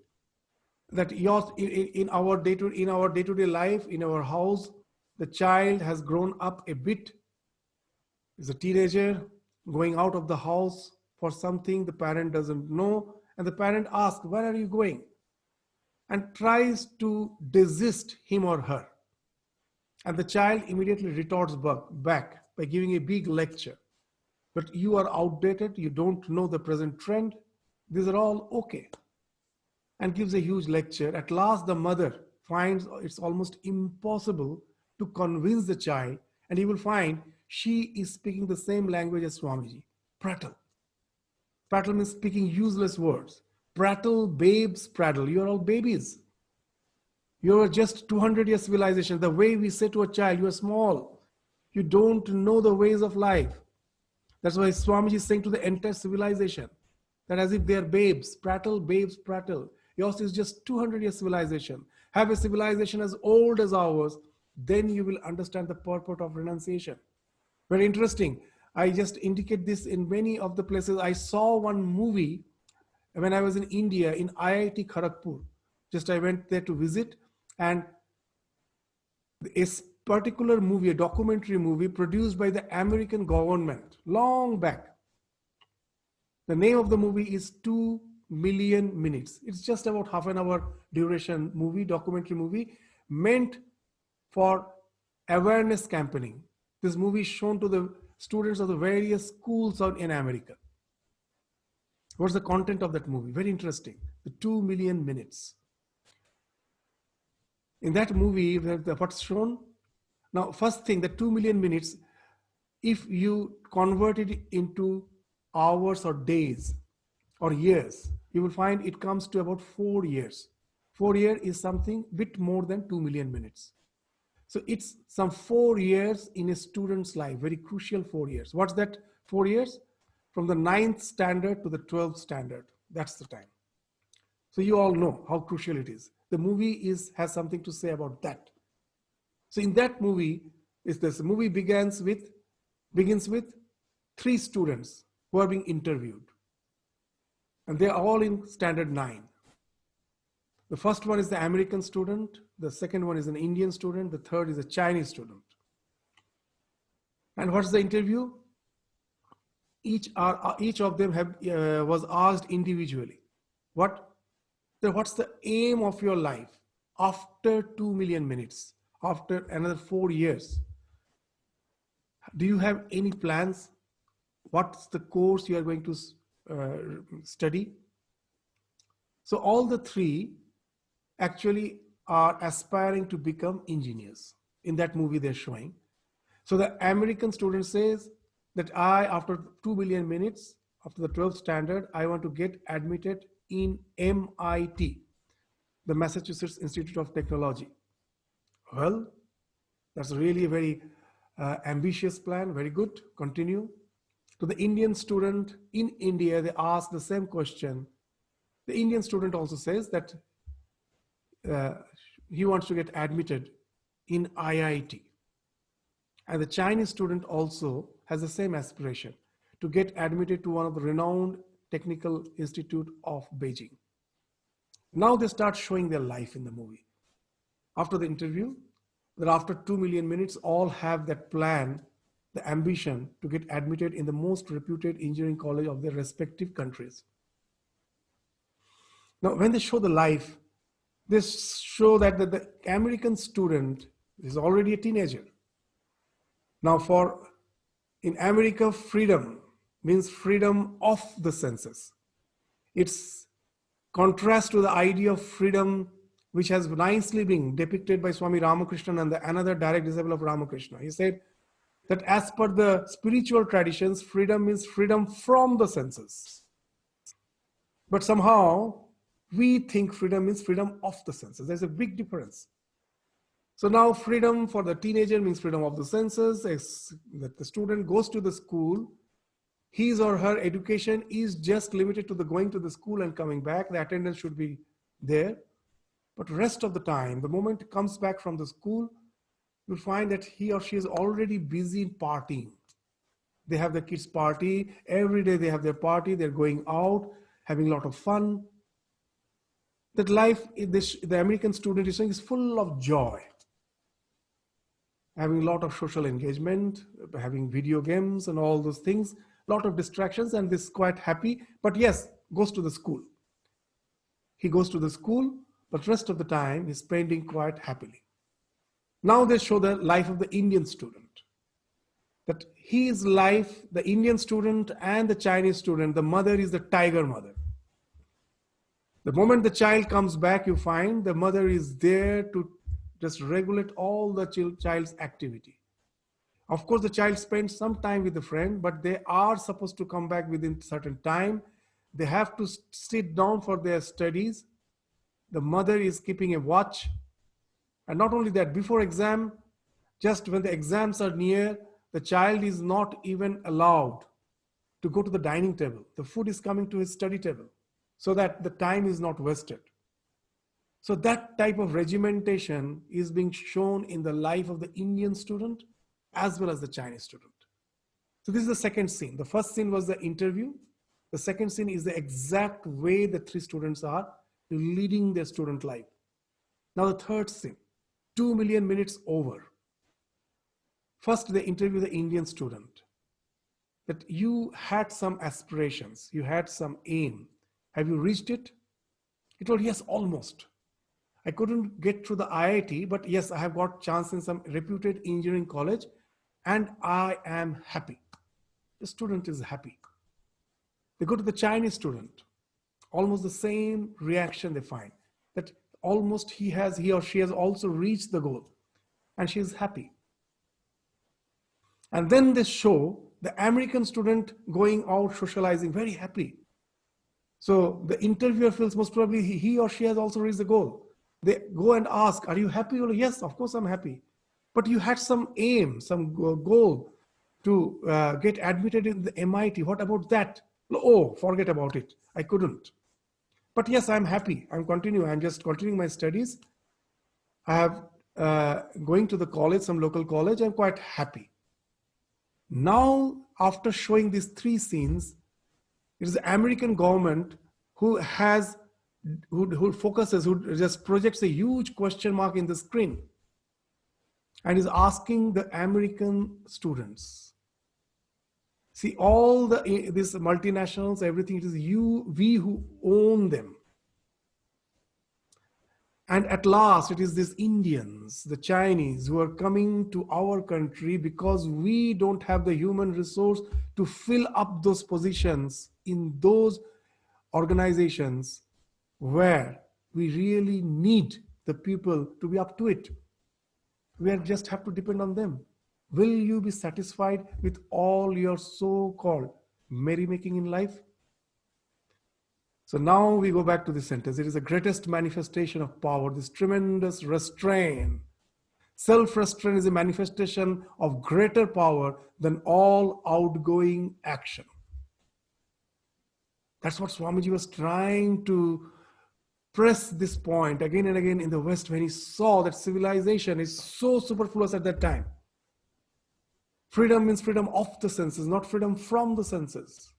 that in our day-to-day life, in our house, the child has grown up a bit, is a teenager going out of the house for something the parent doesn't know, and the parent asks, where are you going? And tries to desist him or her. And the child immediately retorts back by giving a big lecture. But you are outdated, you don't know the present trend, these are all okay. And gives a huge lecture. At last the mother finds it's almost impossible to convince the child, and he will find she is speaking the same language as Swamiji. Prattle. Prattle means speaking useless words. Prattle, babes, prattle. You are all babies. You are just 200 years civilization. The way we say to a child, you are small. You don't know the ways of life. That's why Swamiji is saying to the entire civilization that as if they are babes. Prattle, babes, prattle. Yours is just 200 years civilization. Have a civilization as old as ours. Then you will understand the purport of renunciation. Very interesting. I just indicate this in many of the places. I saw one movie when I was in India, in IIT Kharagpur. Just I went there to visit, and a particular movie, a documentary movie produced by the American government long back. The name of the movie is 2 million minutes. It's just about half an hour duration movie, documentary movie, meant for awareness campaigning. This movie is shown to the students of the various schools in America. What's the content of that movie? Very interesting. The 2 million minutes. In that movie, what's shown? Now, first thing, the 2 million minutes, if you convert it into hours or days or years, you will find it comes to about 4 years. 4 years is something bit more than 2 million minutes. So it's some 4 years in a student's life, very crucial 4 years. What's that 4 years? From the 9th standard to the 12th standard. That's the time. So you all know how crucial it is. The movie has something to say about that. So in that movie, the movie begins with 3 students who are being interviewed. And they're all in standard 9. The first one is the American student, the second one is an Indian student, the third is a Chinese student. And what's the interview? Each of them was asked individually, what's the aim of your life after 2 million minutes, after another 4 years? Do you have any plans? What's the course you are going to study? So all the three actually are aspiring to become engineers. In that movie they're showing. So the American student says that after 2 billion minutes, after the 12th standard, I want to get admitted in MIT, the Massachusetts Institute of Technology. Well, that's really a very ambitious plan. Very good. Continue. To the Indian student in India, they ask the same question. The Indian student also says that he wants to get admitted in IIT. And the Chinese student also has the same aspiration, to get admitted to one of the renowned technical institute of Beijing. Now they start showing their life in the movie. After the interview, that after 2 million minutes, all have that plan, the ambition to get admitted in the most reputed engineering college of their respective countries. Now, when they show the life, they show that the American student is already a teenager. Now, in America, freedom means freedom of the senses. It's contrast to the idea of freedom, which has nicely been depicted by Swami Ramakrishna, another direct disciple of Ramakrishna. He said that as per the spiritual traditions, freedom means freedom from the senses. But somehow we think freedom means freedom of the senses. There's a big difference. So now freedom for the teenager means freedom of the senses. That the student goes to the school, his or her education is just limited to the going to the school and coming back. The attendance should be there. But rest of the time, the moment it comes back from the school, you'll find that he or she is already busy in partying. They have the kids' party. Every day they have their party. They're going out, having a lot of fun. That life, the American student is saying, is full of joy. Having a lot of social engagement, having video games and all those things, a lot of distractions, and this is quite happy. But yes, goes to the school. He goes to the school, but rest of the time he's spending quite happily. Now they show the life of the Indian student. That his life, the Indian student and the Chinese student, the mother is the tiger mother. The moment the child comes back, you find the mother is there to just regulate all the child's activity. Of course, the child spends some time with the friend, but they are supposed to come back within certain time. They have to sit down for their studies. The mother is keeping a watch. And not only that, before exam, just when the exams are near, the child is not even allowed to go to the dining table. The food is coming to his study table so that the time is not wasted. So that type of regimentation is being shown in the life of the Indian student as well as the Chinese student. So this is the second scene. The first scene was the interview. The second scene is the exact way the three students are leading their student life. Now the third scene, 2 million minutes over. First, they interview the Indian student. That you had some aspirations, you had some aim. Have you reached it? He told, yes, almost. I couldn't get through the IIT, but yes, I have got chance in some reputed engineering college and I am happy. The student is happy. They go to the Chinese student. Almost the same reaction they find. That almost he or she has also reached the goal and she is happy. And then they show the American student going out socializing, very happy. So the interviewer feels most probably he or she has also reached the goal. They go and ask, are you happy? Or yes, of course I'm happy. But you had some aim, some goal to get admitted in the MIT. What about that? Oh, forget about it. I couldn't. But yes, I'm happy. I'm just continuing my studies. I have going to the college, some local college. I'm quite happy. Now, after showing these three scenes, it is the American government who has who focuses, who just projects a huge question mark in the screen and is asking the American students, see, all the these multinationals, everything, it is we who own them. And at last, it is these Indians, the Chinese, who are coming to our country because we don't have the human resource to fill up those positions in those organizations where we really need the people to be up to it. We just have to depend on them. Will you be satisfied with all your so-called merrymaking in life? So now we go back to this sentence. It is the greatest manifestation of power, this tremendous restraint. Self-restraint is a manifestation of greater power than all outgoing action. That's what Swamiji was trying to press this point again and again in the West when he saw that civilization is so superfluous at that time. Freedom means freedom of the senses, not freedom from the senses.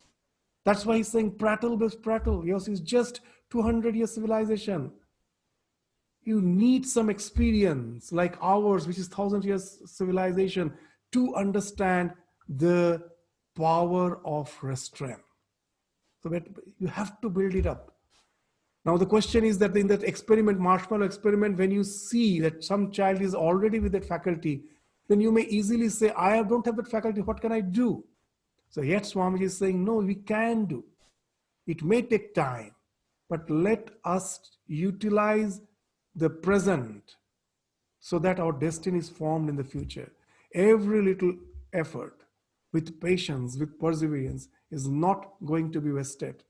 That's why he's saying prattle best prattle. Yours is just 200 years civilization. You need some experience like ours, which is 1,000 years civilization, to understand the power of restraint. So that you have to build it up. Now the question is that in that experiment, marshmallow experiment, when you see that some child is already with that faculty, then you may easily say, I don't have that faculty, what can I do? So yet Swamiji is saying, no, we can do. It may take time, but let us utilize the present so that our destiny is formed in the future. Every little effort with patience, with perseverance is not going to be wasted.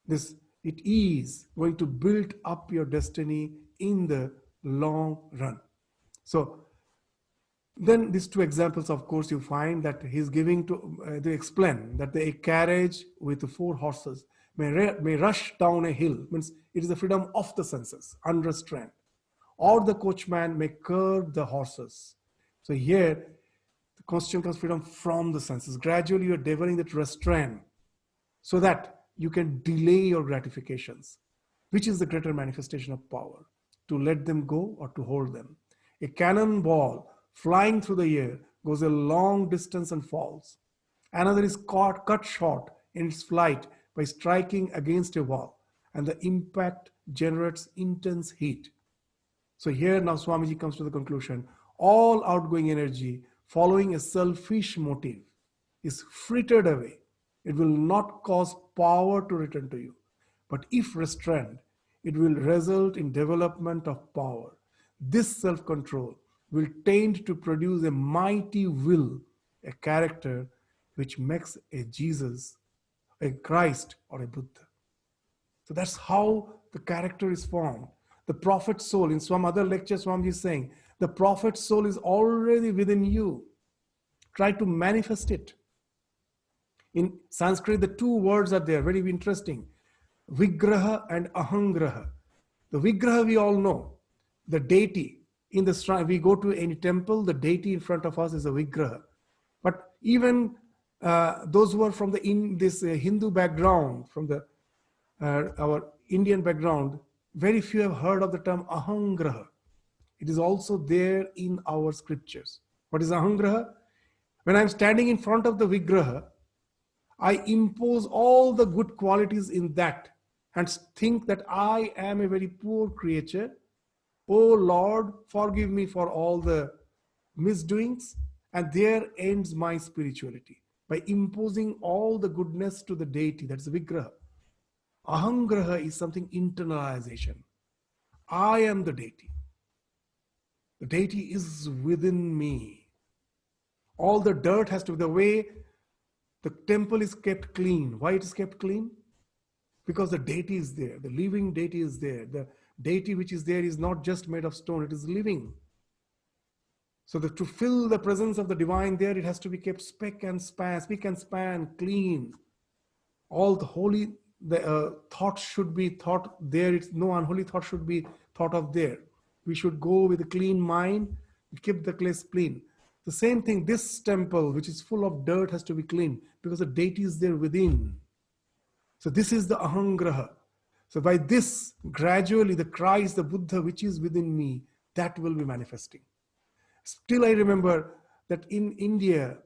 It is going to build up your destiny in the long run. So then these two examples, of course, you find that he's giving to explain that a carriage with 4 horses may rush down a hill, means it is the freedom of the senses, unrestrained. Or the coachman may curb the horses. So here, the question comes freedom from the senses. Gradually, you're developing that restraint so that you can delay your gratifications, which is the greater manifestation of power, to let them go or to hold them. A cannonball flying through the air goes a long distance and falls. Another is cut short in its flight by striking against a wall, and the impact generates intense heat. So here now Swamiji comes to the conclusion, all outgoing energy following a selfish motive is frittered away. It will not cause power to return to you. But if restrained, it will result in development of power. This self-control will tend to produce a mighty will, a character which makes a Jesus, a Christ, or a Buddha. So that's how the character is formed. The prophet's soul, in some other lecture, Swamiji is saying, the prophet's soul is already within you. Try to manifest it. In Sanskrit, the 2 words are there, very interesting. Vigraha and Ahangraha. The Vigraha we all know, the deity. In the shrine, we go to any temple, the deity in front of us is a Vigraha. But even those who are from this Hindu background, from the our Indian background, very few have heard of the term Ahangraha. It is also there in our scriptures. What is Ahangraha? When I'm standing in front of the Vigraha, I impose all the good qualities in that and think that I am a very poor creature. Oh Lord, forgive me for all the misdoings. And there ends my spirituality, by imposing all the goodness to the deity, that's the Vigraha. Ahangraha is something internalization. I am the deity. The deity is within me. All the dirt has to be the way the temple is kept clean. Why it is kept clean? Because the deity is there. The living deity is there. The deity which is there is not just made of stone, it is living. So to fill the presence of the divine there, it has to be kept spick and span, clean. All the holy thoughts should be thought there. It's no unholy thought should be thought of there. We should go with a clean mind, keep the place clean. The same thing, this temple, which is full of dirt, has to be clean because the deity is there within. So this is the ahangraha. So by this, gradually the Christ, the Buddha which is within me, that will be manifesting. Still I remember that in India,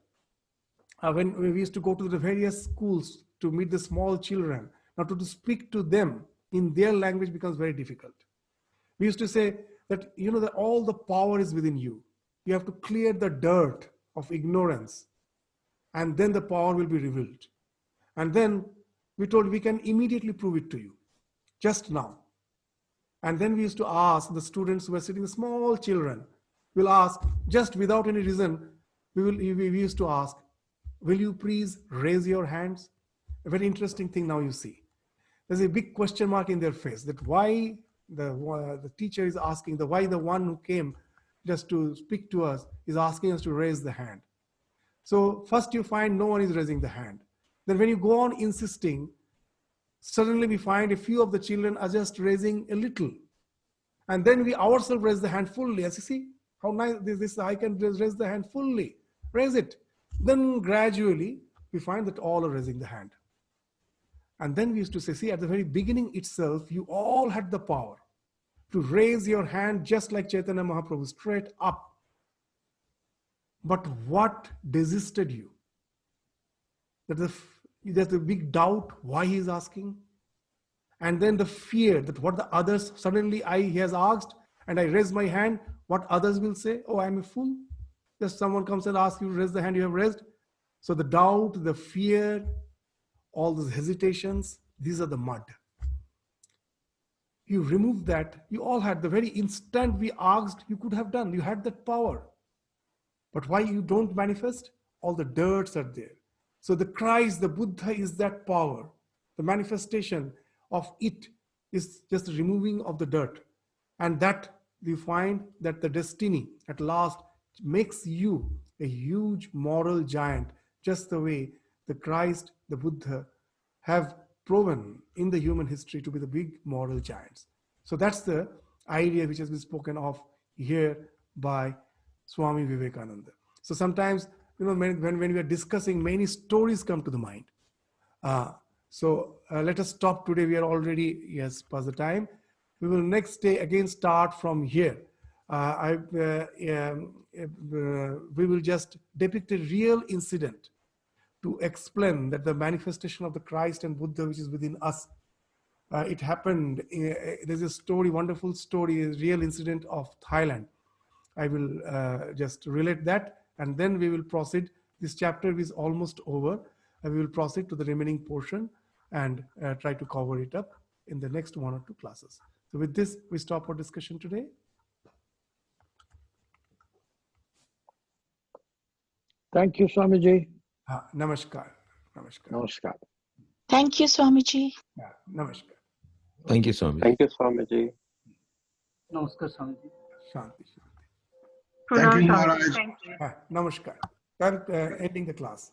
when we used to go to the various schools to meet the small children, now to speak to them in their language becomes very difficult. We used to say that, that all the power is within you. You have to clear the dirt of ignorance, and then the power will be revealed. And then we told we can immediately prove it to you, just now. And then we used to ask the students who were sitting, small children, will ask, just without any reason, we used to ask, will you please raise your hands? A very interesting thing now you see. There's a big question mark in their face, that why the teacher is asking, why the one who came just to speak to us is asking us to raise the hand. So first you find no one is raising the hand. Then when you go on insisting, suddenly we find a few of the children are just raising a little. And then we ourselves raise the hand fully. As you see, how nice this I can raise the hand fully. Raise it. Then gradually we find that all are raising the hand. And then we used to say, see, at the very beginning itself, you all had the power to raise your hand just like Chaitanya Mahaprabhu, straight up. But what desisted you? There's a big doubt why he is asking. And then the fear that what the others, suddenly he has asked and I raise my hand, what others will say? Oh, I'm a fool. Just someone comes and asks you to raise the hand you have raised. So the doubt, the fear, all those hesitations, these are the mud. You remove that, you all had the very instant we asked, you could have done, you had that power. But why you don't manifest? All the dirts are there. So the Christ, the Buddha is that power. The manifestation of it is just the removing of the dirt. And that we find that the destiny at last makes you a huge moral giant, just the way the Christ, the Buddha have proven in the human history to be the big moral giants. So that's the idea which has been spoken of here by Swami Vivekananda. So sometimes, when we are discussing, many stories come to the mind. So let us stop today. We are already, past the time. We will next day again start from here. We will just depict a real incident to explain that the manifestation of the Christ and Buddha which is within us. It happened, there's a story, wonderful story, a real incident of Thailand. I will just relate that, and then we will proceed. This chapter is almost over. We will proceed to the remaining portion and try to cover it up in the next 1 or 2 classes. So with this, we stop our discussion today. Thank you, Swamiji. Namaskar. Namaskar. Namaskar. Thank you, Swamiji. Namaskar. Thank you, Swami. Thank you, Swamiji. Namaskar, Swamiji. Shanti. Thank you, Maharaj. Namaskar. I'm ending the class.